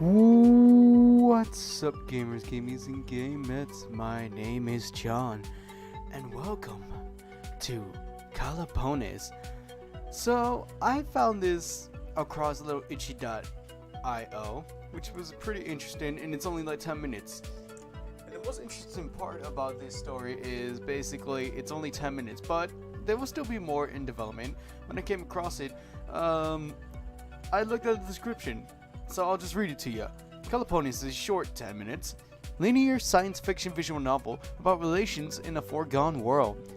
What's up, gamers, gamies, and gamettes? My name is John, and welcome to Calaponis. So, I found this across a little itchy.io, which was pretty interesting, and it's only like 10 minutes. And the most interesting part about this story is basically it's only 10 minutes, but there will still be more in development. When I came across it, I looked at the description. So I'll just read it to you. Calaponis is a short 10 minutes, linear science fiction visual novel about relations in a foregone world.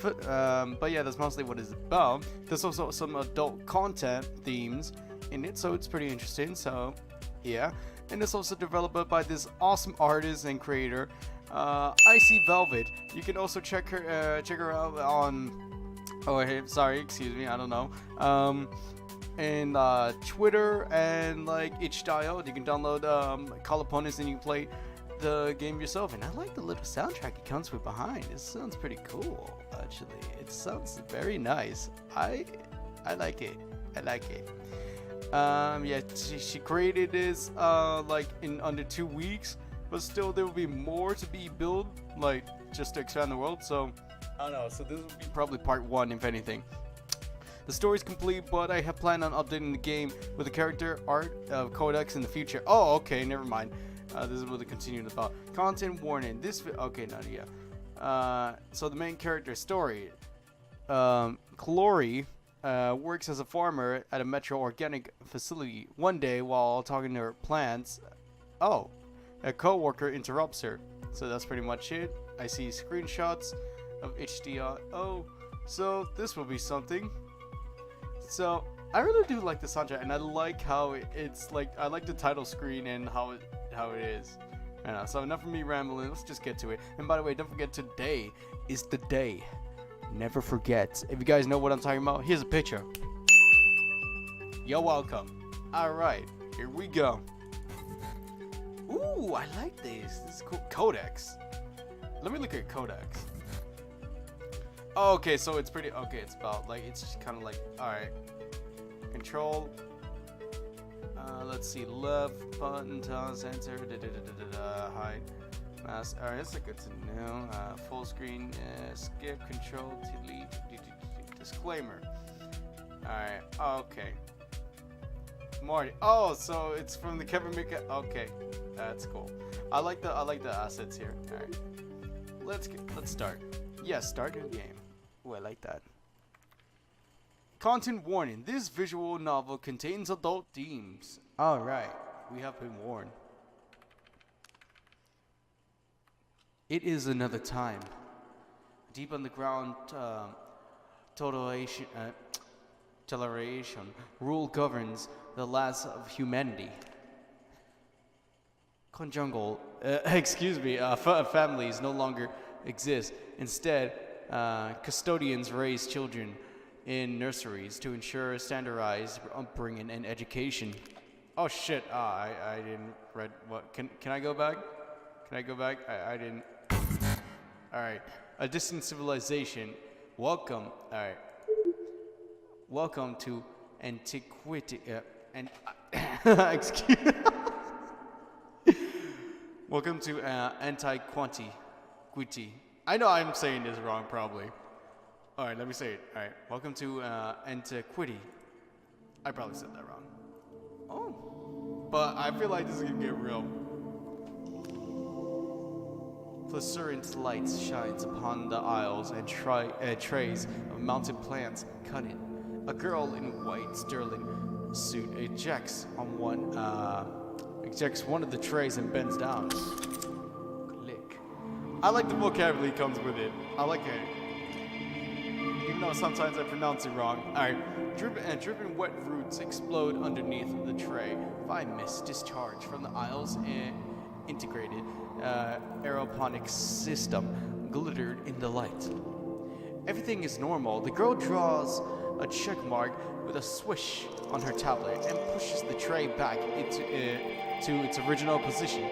But yeah, that's mostly what it's about. There's also some adult content themes in it, so it's pretty interesting. So yeah, and it's also developed by this awesome artist and creator, Icy Velvet. You can also check her out on. Oh, hey, sorry, excuse me, I don't know. And Twitter and like itch.io. You can download Calaponis and you can play the game yourself. And I like the little soundtrack it comes with behind. It sounds pretty cool, actually. It sounds very nice. I like it. I like it. Yeah, she created this like in under 2 weeks, but still there will be more to be built, like just to expand the world. So I don't know. So this will be probably part 1, if anything. The story's complete, but I have planned on updating the game with the character art of codex in the future. Oh, okay, never mind. This is what the continuing about. Content warning. Okay, no, yeah. So the main character story. Chlori works as a farmer at a metro organic facility. One day, while talking to her plants, a coworker interrupts her. So that's pretty much it. I see screenshots of HDR. So this will be something. So I really do like the soundtrack, and I like how it's like. I like the title screen and how it is. So enough of me rambling. Let's just get to it. And by the way, don't forget, today is the day. Never forget. If you guys know what I'm talking about, here's a picture. You're welcome. All right, here we go. Ooh, I like this. This is cool. Codex. Let me look at codex. Oh, okay, so it's pretty. Okay, it's about like it's just kind of like. All right. Control. Let's see. Left button, center. Hide. Mask. All right, that's good to know. Full screen. Skip. Control. Delete. Disclaimer. All right. Okay. Marty. Oh, so it's from the Kevin Mika. Okay, that's cool. I like the assets here. All right. Let's start. Yes, start new game. Ooh, I like that. Content warning. This visual novel contains adult themes. Alright, we have been warned. It is another time. Deep underground toleration rule governs the last of humanity. Conjugal, families no longer exist. Instead, custodians raise children in nurseries to ensure standardized upbringing and education. Oh shit! I didn't read what. Can I go back? Can I go back? I didn't. All right. A distant civilization. Welcome. All right. Welcome to antiquity. Excuse. Welcome to antiquity. I know I'm saying this wrong, probably. All right, let me say it. All right, welcome to antiquity. I probably said that wrong. Oh, but I feel like this is gonna get real. Fluorescent lights shines upon the aisles and trays of mounted plants cut in. A girl in white sterling suit ejects one of the trays and bends down. Click. I like the vocabulary comes with it. I like it. Even though sometimes I pronounce it wrong. Alright. Dripping wet roots explode underneath the tray. Fine mist discharge from the aisles and integrated aeroponics system glittered in the light. Everything is normal. The girl draws a check mark with a swish on her tablet and pushes the tray back to its original position.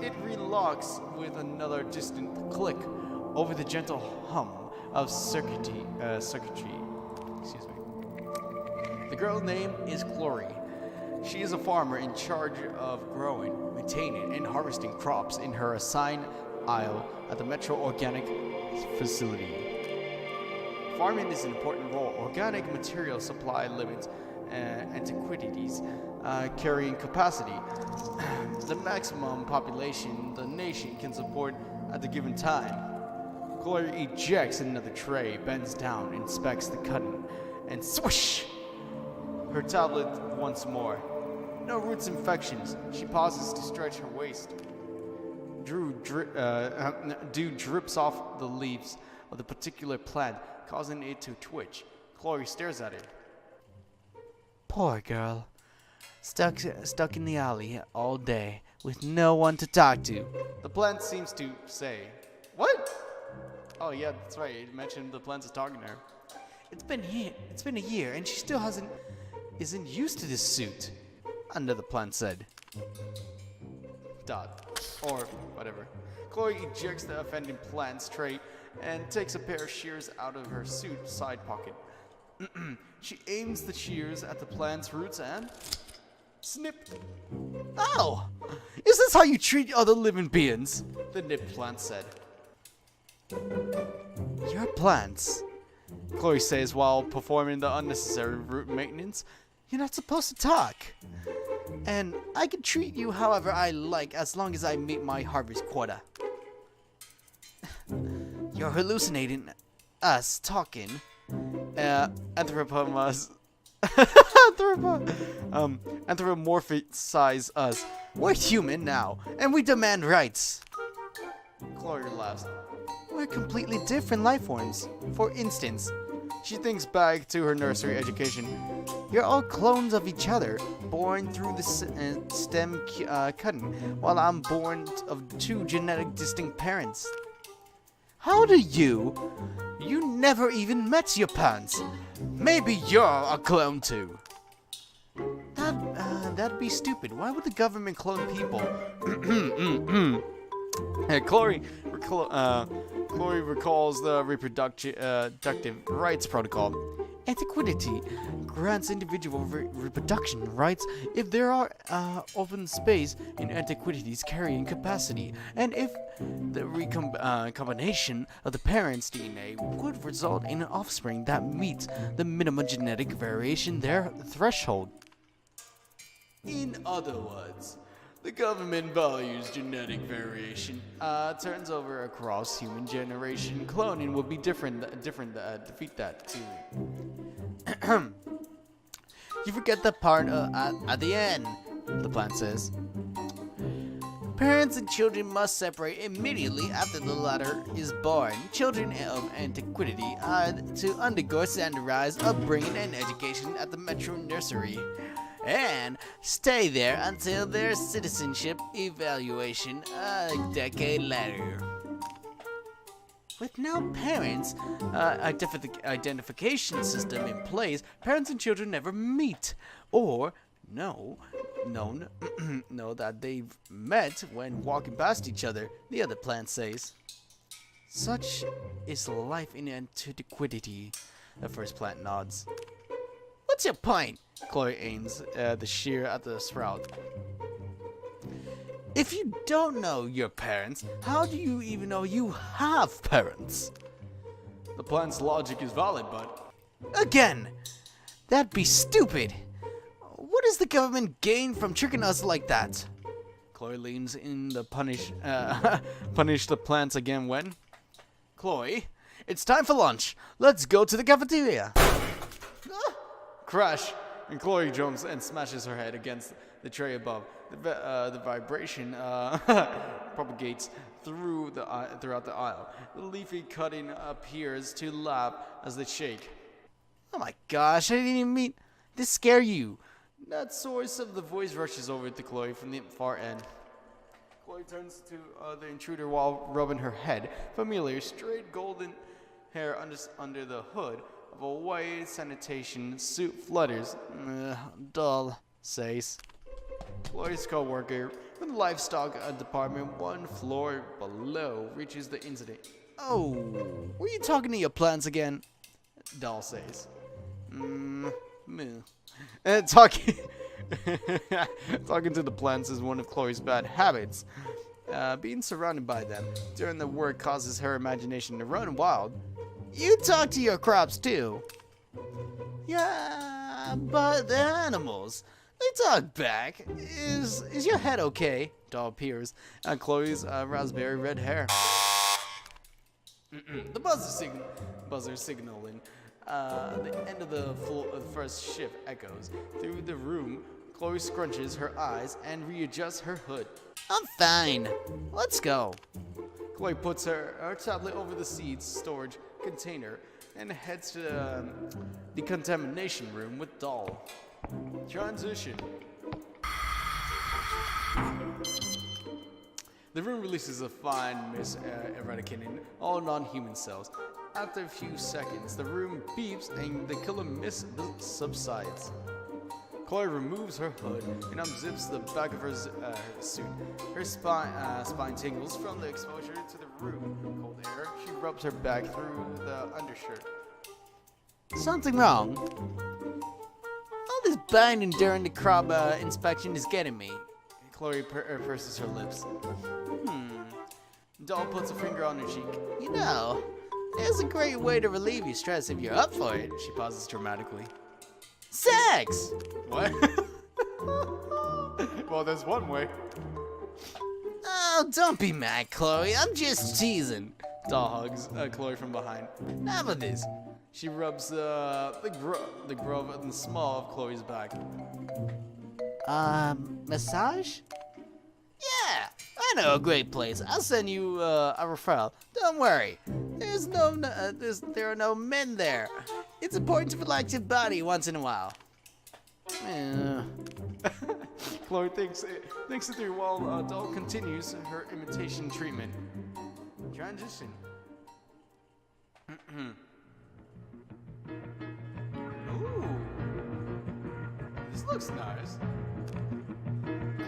It relocks with another distant click over the gentle hum of circuitry. Excuse me. The girl's name is Chlori. She is a farmer in charge of growing, maintaining, and harvesting crops in her assigned aisle at the Metro Organic facility. Farming is an important role. Organic material supply limits antiquities carrying capacity. The maximum population the nation can support at the given time. Chlori ejects another tray, bends down, inspects the cutting, and swoosh! Her tablet once more. No roots infections. She pauses to stretch her waist. Dew drips off the leaves of the particular plant, causing it to twitch. Chlori stares at it. Poor girl. Stuck in the alley all day, with no one to talk to. The plant seems to say, "What?" Oh yeah, that's right. It mentioned the plants is talking to her. It's been a year, and she still isn't used to this suit. Another plant said. Or whatever. Chlori ejects the offending plant's tray and takes a pair of shears out of her suit side pocket. She aims the shears at the plant's roots and snip. Ow! Is this how you treat other living beings? The nipped plant said. Your plants, Chlori says while performing the unnecessary root maintenance. You're not supposed to talk. And I can treat you however I like as long as I meet my harvest quota. You're hallucinating us talking. Anthropomorphize us. We're human now, and we demand rights. Chlori laughs. We're completely different life forms. For instance, she thinks back to her nursery education. You're all clones of each other, born through the stem cutting, while I'm born of two genetic distinct parents. How do you never even met your parents. Maybe you're a clone too. That'd be stupid. Why would the government clone people? Chlori recalls the reproductive rights protocol. Antiquity grants individual reproduction rights if there are open space in antiquities carrying capacity, and if the recombination of the parents' DNA would result in an offspring that meets the minimum genetic variation threshold. In other words, the government values genetic variation. Turns over across human generation. Cloning would be different. Defeat that too. You forget the part at the end. The plant says. Parents and children must separate immediately after the latter is born. Children of antiquity are to undergo standardized upbringing and education at the Metro Nursery, and stay there until their citizenship evaluation a decade later. With no parents identification system in place, parents and children never meet, or know that they've met when walking past each other, the other plant says. Such is life in antiquity, the first plant nods. What's your point? Chlori aims the shear at the sprout. If you don't know your parents, how do you even know you have parents? The plant's logic is valid, but... Again! That'd be stupid! What does the government gain from tricking us like that? Chlori leans in to punish the plants again when... Chlori, it's time for lunch. Let's go to the cafeteria. Crash! And Chlori jumps and smashes her head against the tray above. The vibration propagates throughout the aisle. The leafy cutting appears to laugh as they shake. Oh my gosh, I didn't even mean to scare you. That source of the voice rushes over to Chlori from the far end. Chlori turns to the intruder while rubbing her head. Familiar, straight golden hair under the hood of a white sanitation suit flutters. Dull, says. Chlori's coworker from the livestock department 1 floor below reaches the incident. Oh, were you talking to your plants again? Doll says. Talking to the plants is one of Chlori's bad habits. Being surrounded by them during the work causes her imagination to run wild. You talk to your crops too. Yeah, but they're animals. They talk back. Is your head okay? Doll appears at Chlori's raspberry red hair. The buzzer signaling. The end of the first shift echoes through the room. Chlori scrunches her eyes and readjusts her hood. I'm fine. Let's go. Chlori puts her tablet over the seeds storage container and heads to the decontamination room with Doll. Transition. The room releases a fine mist eradicating all non-human cells. After a few seconds, the room beeps and the killer mist subsides. Chlori removes her hood and unzips the back of her suit. Her spine tingles from the exposure to the room. Cold air. She rubs her back through the undershirt. Something wrong? All this binding during the crop inspection is getting me. Chlori purses her lips. Doll puts a finger on her cheek. You know, there's a great way to relieve your stress if you're up for it. She pauses dramatically. Sex! What? Well, there's one way. Oh, don't be mad, Chlori. I'm just teasing. Doll hugs Chlori from behind. How about this? She rubs the grove and the small of Chlori's back. Massage? Yeah, I know a great place. I'll send you a referral. Don't worry. There are no men there. It's important to relax your body once in a while. Chlori thinks it through while Doll continues her imitation treatment. Transition. Ooh, this looks nice.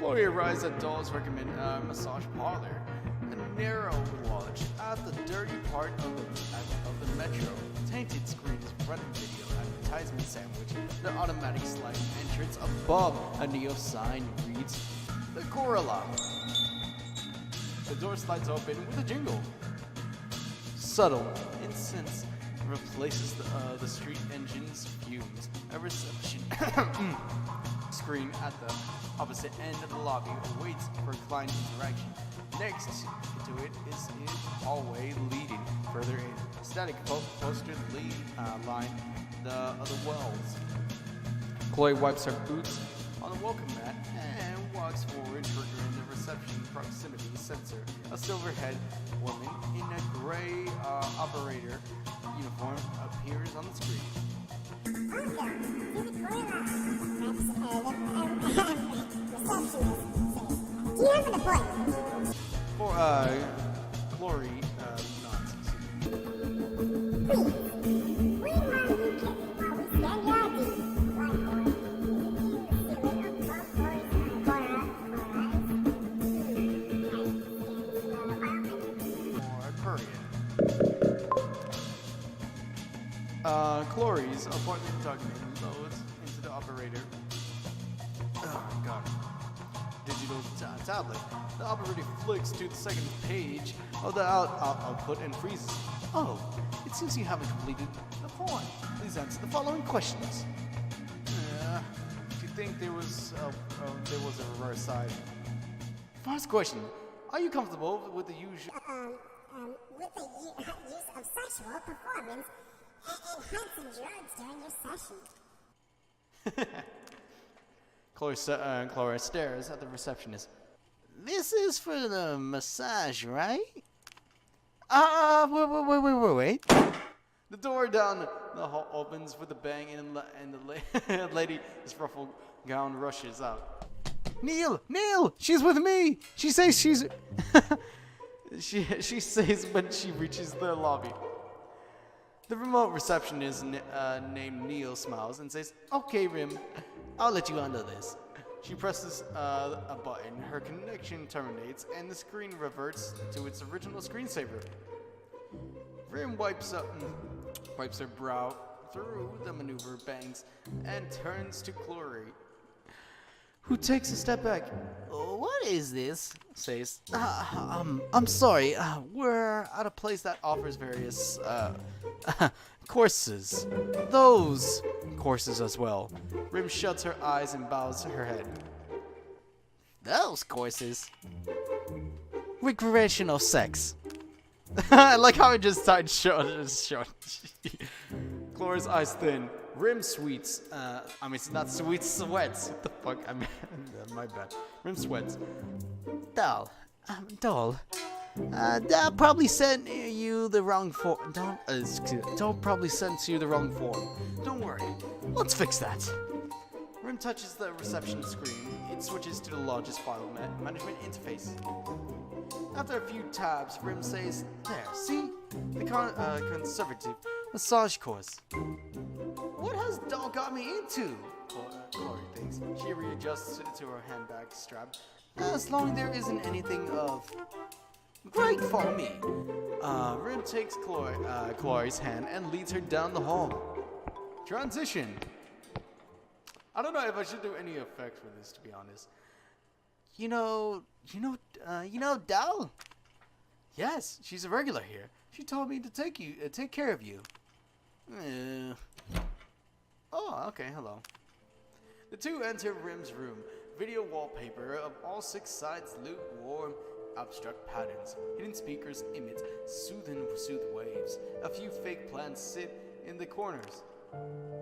Chlori arrives at Doll's recommended massage parlor, a narrow lodge at the dirty part of the metro. Tainted screens, running video, advertisement sandwich, the automatic sliding entrance above a neon sign reads the Gorilla. The door slides open with a jingle. Subtle incense replaces the street engine's fumes. A reception screen at the opposite end of the lobby awaits for client interaction. Next to it is a hallway leading further in. A static poster line the other walls. Chlori wipes her boots on the welcome mat and walks forward, triggering the reception proximity sensor. A silver-haired woman in a gray operator uniform appears on the screen. Do you have an appointment? For Chlori, nods. Chlori's appointment document loads into the operator. Oh god. Digital tablet. The operator flicks to the second page of the output and freezes. Oh, it seems you haven't completed the form. Please answer the following questions. Do you think there was a reverse side? First question: are you comfortable with the usual? With the use of sexual performance enhancing drugs during your session. Chlori stares at the receptionist. This is for the massage, right? Wait. The door down the hall opens with a bang, and the lady in ruffled gown rushes out. Neil, she's with me. She says she's. she says when she reaches the lobby. The remote receptionist named Neil smiles and says, "Okay, Rim, I'll let you handle this." She presses a button, her connection terminates, and the screen reverts to its original screensaver. Rim wipes her brow through the maneuver, bangs, and turns to Chlori. who takes a step back. What is this? Says, I'm sorry, we're at a place that offers various, courses. Those courses as well. Rim shuts her eyes and bows her head. Those courses? Recreational sex. I like how it just started short. Chlori's eyes thin. Rim sweets. It's not sweet sweats. What the fuck? My bad. Rim sweats. Doll. That probably sent you the wrong form. Don't probably sent you the wrong form. Don't worry. Let's fix that. Rim touches the reception screen. It switches to the lodge's file management interface. After a few tabs, Rim says, "There, see? The conservative massage course." What has Doll got me into? Chlori thinks. She readjusts to her handbag strap. As long as there isn't anything of great for me. Rim takes Chlori's hand and leads her down the hall. Transition. I don't know if I should do any effects for this, to be honest. You know Doll? Yes, she's a regular here. She told me to take care of you. Oh, okay, hello. The two enter Rim's room. Video wallpaper of all 6 sides, lukewarm, abstract patterns. Hidden speakers emit soothe waves. A few fake plants sit in the corners.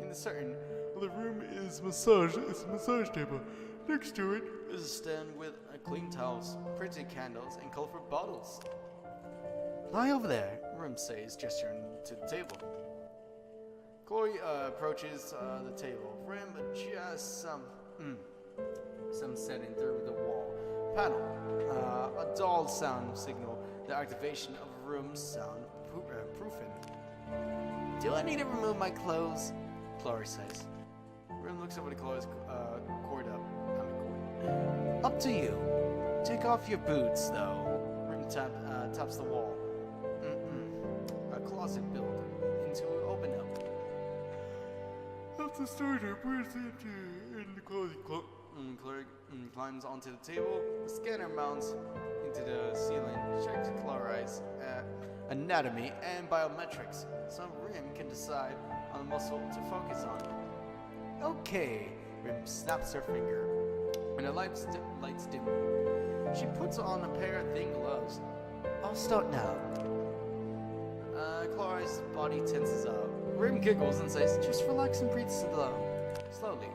In the certain, the room is massage. It's a massage table. Next to it is a stand with clean towels, printed candles, and colorful bottles. Lie over there, Rim says, gesturing to the table. Chlori approaches the table. Rim adjusts some setting through the wall panel. A dull sound signal the activation of a room's sound proofing. Do I need to remove my clothes? Chlori says. Rim looks over the clothes cord. Up to you. Take off your boots, though. Rim taps the wall. A closet built into an open up. After starter bursts in the closet. Chlori climbs onto the table. The scanner mounts into the ceiling. Checks Chlori's anatomy and biometrics, so Rim can decide on the muscle to focus on. Okay, Rim snaps her finger. When the lights dim, she puts on a pair of thin gloves. I'll start now. Chlori's body tenses up. Rim giggles and says, "Just relax and breathe slowly."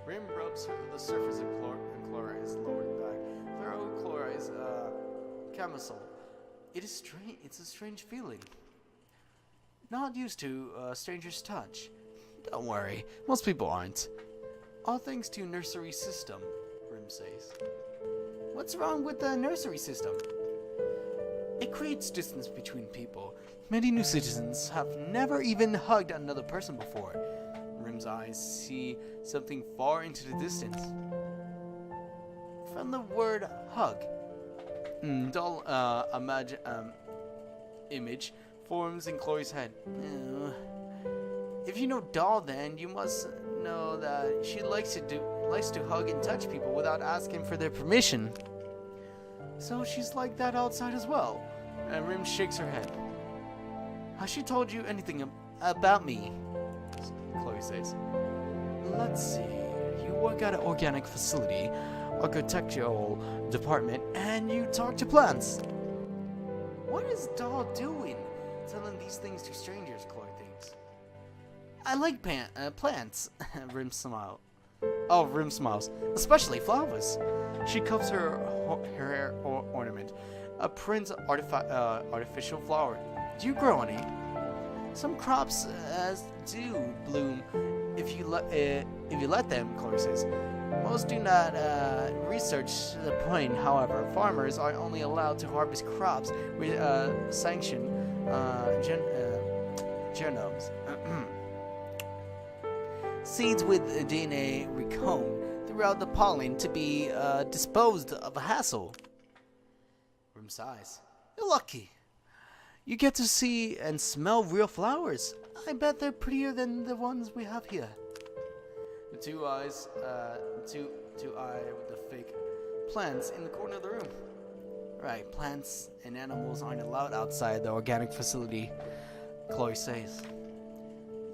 Rim rubs the surface of Chlori's lower back. Through Chlori's camisole. It's a strange feeling. Not used to a stranger's touch. Don't worry, most people aren't. All thanks to nursery system, Rim says. What's wrong with the nursery system? It creates distance between people. Many new citizens have never even hugged another person before. Rim's eyes see something far into the distance. From the word hug. Dull image forms in Chlori's head. If you know Doll, then you must know that she likes to hug and touch people without asking for their permission. So she's like that outside as well. And Rim shakes her head. Has she told you anything about me? Chlori says. Let's see. You work at an organic facility, architectural department, and you talk to plants. What is Doll doing? Telling these things to strangers, Chlori thinks. I like plants. Rim smiles. Rim smiles. Especially flowers. She cups her hair ornament. A print artificial flower. Do you grow any? Some crops do bloom if you let them, Chlori says. Most do not research the point. However, farmers are only allowed to harvest crops with sanctioned genomes. Seeds with DNA recombed throughout the pollen to be disposed of a hassle. Rim sighs. You're lucky. You get to see and smell real flowers. I bet they're prettier than the ones we have here. The two eyes, two eye with the fake plants in the corner of the room. Right, plants and animals aren't allowed outside the organic facility, Chlori says.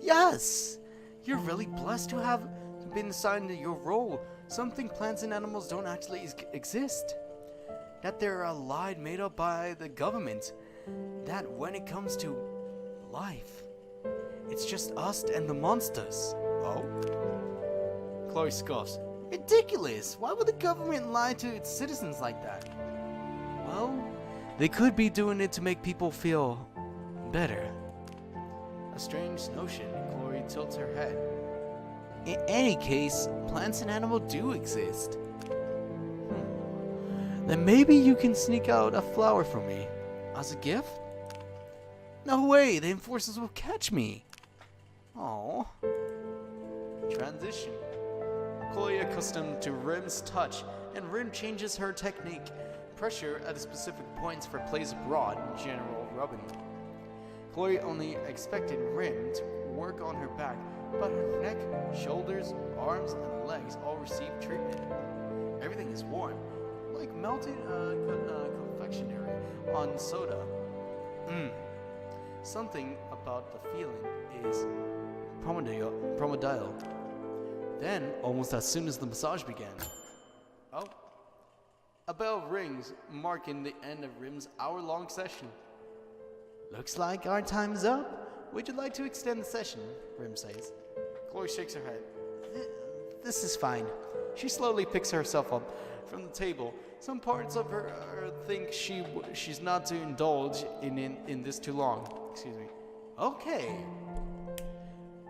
Yes! You're really blessed to have been assigned your role. Something plants and animals don't actually exist. That they're a lie made up by the government. That when it comes to life, it's just us and the monsters. Oh? Chlori scoffs. Ridiculous! Why would the government lie to its citizens like that? Well, they could be doing it to make people feel better. A strange notion. Chlori tilts her head. In any case, plants and animals do exist. Then maybe you can sneak out a flower for me as a gift? No way, the enforcers will catch me. Oh. Transition. Chlori accustomed to Ren'Py's touch, and Ren'Py changes her technique. Pressure at specific points for plays abroad, general rubbing. Chlori only expected Ren'Py to work on her back, but her neck, shoulders, arms, and legs all receive treatment. Everything is warm, like melted confectionery on soda. Something about the feeling is promodile. Then, almost as soon as the massage began, a bell rings, marking the end of Ren'Py's hour-long session. Looks like our time is up. Would you like to extend the session? Ren'Py says. Chlori shakes her head. This is fine. She slowly picks herself up from the table. Some parts of her think she's not to indulge in this too long. Excuse me. Okay.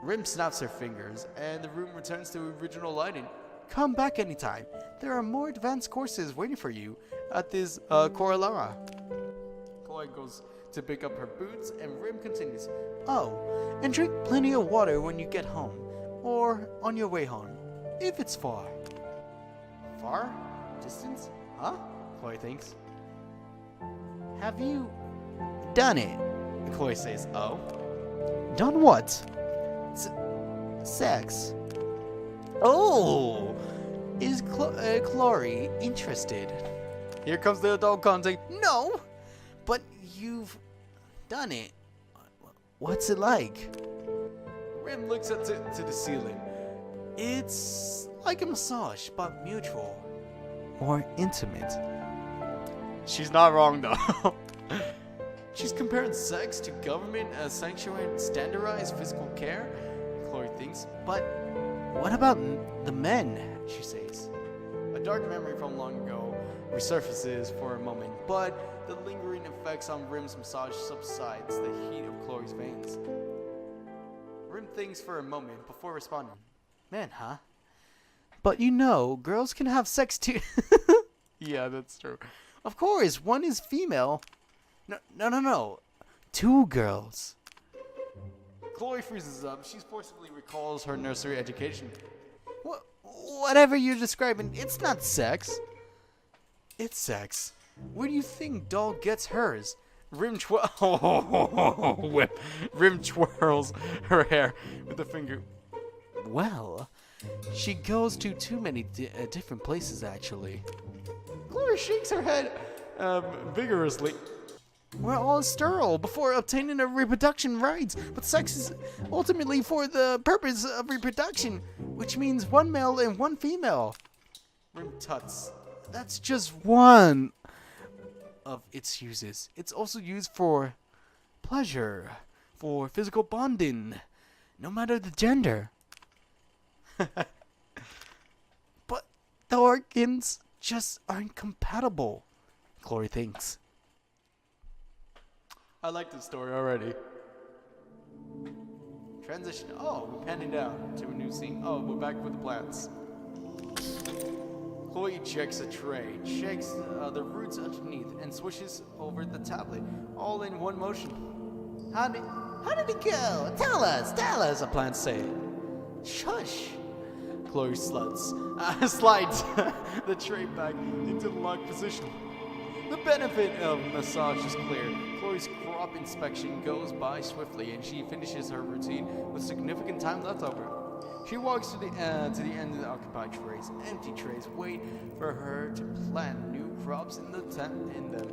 Ren'Py snaps her fingers, and the room returns to original lighting. Come back anytime. There are more advanced courses waiting for you at this Corolara. Chlori goes to pick up her boots, and Ren'Py continues. Oh, and drink plenty of water when you get home, or on your way home, if it's far. Far? Distance? Huh? Chlori thinks. Have you done it? Chlori says, oh. Done what? Sex. Oh! Is Chlori interested? Here comes the adult contact. No! But you've done it. What's it like? Ren'Py looks up to the ceiling. It's like a massage, but mutual. More intimate. She's not wrong, though. She's comparing sex to government as sanctuary standardized physical care, Chlori thinks. But what about the men? She says. A dark memory from long ago resurfaces for a moment, but the lingering effects on Ren'Py's massage subsides the heat of Chlori's veins. Ren'Py thinks for a moment before responding. Men, huh? But you know, girls can have sex too. Yeah, that's true. Of course, one is female. No. 2 girls. Chlori freezes up. She forcibly recalls her nursery education. Whatever you're describing, it's not sex. It's sex. Where do you think doll gets hers? Ren'Py twirls her hair with a finger. Well, she goes to too many different places, actually. Chlori shakes her head vigorously. We're all sterile before obtaining a reproduction rights, but sex is ultimately for the purpose of reproduction, which means 1 male and 1 female. Ren'Py tuts. That's just one of its uses. It's also used for pleasure, for physical bonding, no matter the gender. But the organs just aren't compatible, Chlori thinks. I like this story already. Transition. Oh, we're panning down to a new scene. Oh, we're back with the plants. Chlori checks a tray, shakes the roots underneath, and swishes over the tablet, all in one motion. How did it go? Tell us, a plant said. Shush. Chlori slides the tray back into the locked position. The benefit of massage is clear. Chlori's crop inspection goes by swiftly, and she finishes her routine with significant time left over. She walks to the end of the occupied trays. Empty trays wait for her to plant new crops in them.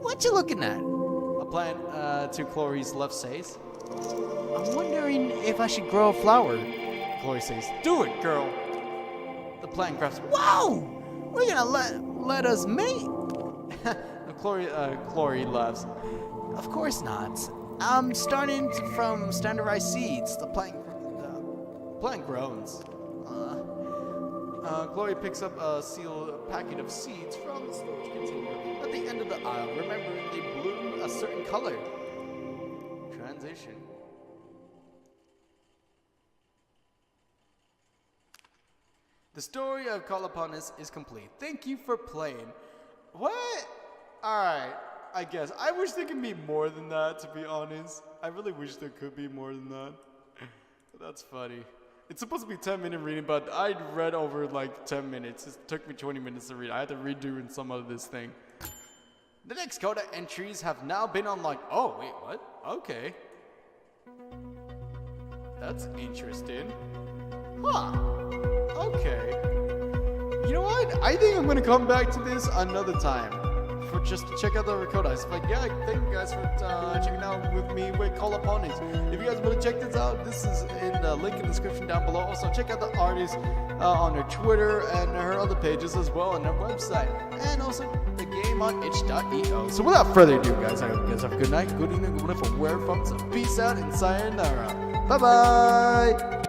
What you looking at? A plant to Chlori's left says. I'm wondering if I should grow a flower. Chlori says, do it, girl. The plant grabs. Whoa! We're gonna let us mate. Chlori laughs. Of course not. I'm starting from standardized seeds. The plant groans. Chlori picks up a sealed packet of seeds from the storage container at the end of the aisle. Remember, they bloom a certain color. Transition. The story of Calaponis is complete. Thank you for playing. What? Alright, I guess. I wish there could be more than that, to be honest. I really wish there could be more than that. That's funny. It's supposed to be 10-minute reading, but I read over like 10 minutes. It took me 20 minutes to read. I had to redo in some of this thing. The next codex entries have now been unlocked. Oh, wait, what? Okay. That's interesting. Huh. Okay. You know what? I think I'm going to come back to this another time. For just to check out the codex. But yeah, thank you guys for checking out with me with Calaponis. If you guys want to check this out, this is in the link in the description down below. Also, check out the artist on her Twitter and her other pages as well, and her website. And also the game on itch.io. So without further ado, guys, I hope you guys have a good night, good evening, good morning from wherever from. So peace out and sayonara. Bye-bye!